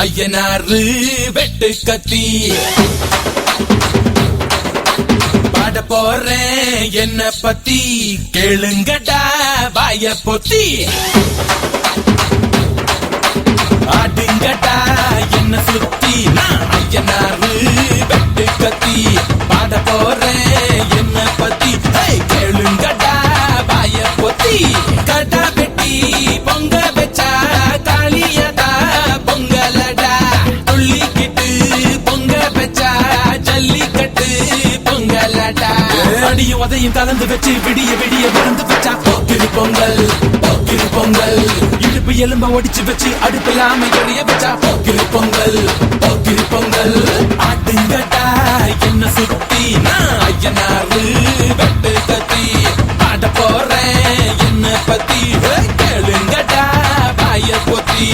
ஐயனாறு வெட்டு கத்தி பாட போறேன் என்ன பத்தி கேளுங்கடா வாய பொத்தி ஆடுங்கடா என்ன சுத்தி நான் ஐயனாறு வெட்டு கத்தி பாட போறேன் என்ன பத்தி கேளுங்கடா வாய பொத்தி கடா வெட்டி பொங்க வச்சா காளியடா பொங்கலடா துள்ளிக்கிட்டு பொங்க வச்சா ஜல்லிக்கட்டு பொங்கலடா அடியும் உதையும் கலந்து வச்சு விடிய விடிய விழுந்து வச்சா போக்கிரி பொங்கல் போக்கிரி பொங்கல் இடுப்பு எலும்ப ஒடிச்சு வச்சு அடுப்பில்லாம எறிய வச்சா போக்கிரி பொங்கல் போக்கிரி பொங்கல் ஆட்டுங்கடா என்ன சுத்தி நான் ஐயனாறு வெட்டு கத்தி பாட போறேன் என்ன பத்தி கேளுங்கடா வாய பொத்தி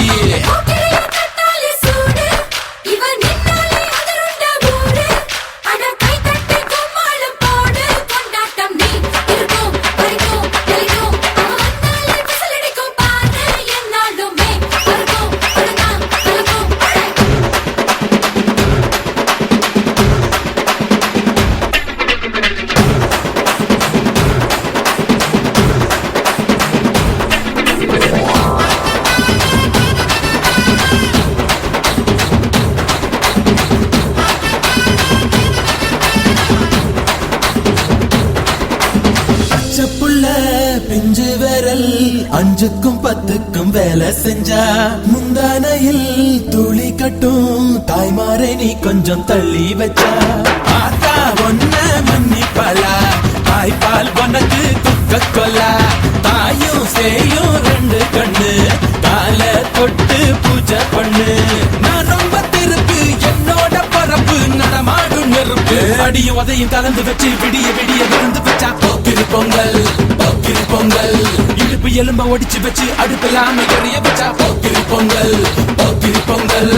பிஞ்சு விரல் அஞ்சுக்கும் பத்துக்கும் வேலை செஞ்சா முந்தானையில் துளி கட்டும் தாய்மாரை நீ கொஞ்சம் தள்ளி வச்சா ஆத்தா ஒன்ன மன்னிப்பலா தாய்ப்பால் உனக்கு குக்க கொல்லா தாயும் சேயும் ரெண்டு கண்ணு கால தொட்டு பூஜை பண்ணு நான் ரொம்ப திருப்பு என்னோட பரப்பு நடமாடும் நெருப்பு அடியும் உதையும் கலந்து வச்சு விடிய விடிய விழுந்து வச்சா போக்கிரி பொங்கல் போக்கிரி பொங்கல் இடுப்பு எலும்ப ஒடிச்சு வச்சு அடுப்பில்லாம எறிய வச்சா போக்கிரி பொங்கல் போக்கிரி பொங்கல்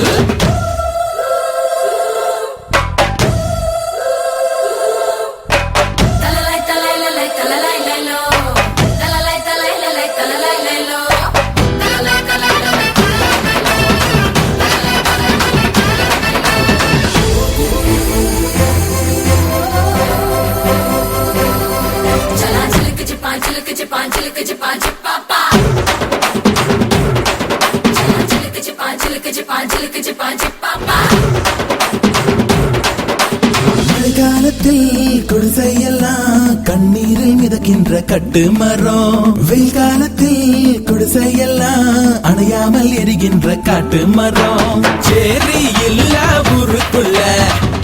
மழைக்காலத்தில் குடிசையெல்லாம் கண்ணீரில் மிதக்கின்ற கட்டு மரம் வெயில் காலத்தில் குடிசையெல்லாம் அணையாமல் எரிகின்ற காட்டு மரம் சேரி இல்லா ஊருக்குள்ள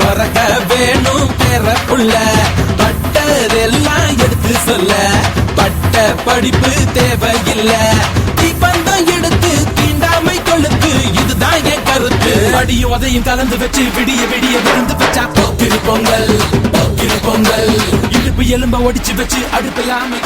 பறக்க வேணும் பெறப்புள்ள பட்டதெல்லாம் எடுத்து சொல்ல பட்ட படிப்பு தேவையில்லை தீபந்தம் எடுத்து தீண்டாமை கொழுத்து இதுதான் என் கருத்து அடியும் உதையும் கலந்து வச்சு விடிய விடிய விழுந்து வச்சா போக்கிரி பொங்கல் போக்கிரி பொங்கல் இடுப்பு எலும்ப ஒடிச்சு வச்சு அடுப்பில்லாம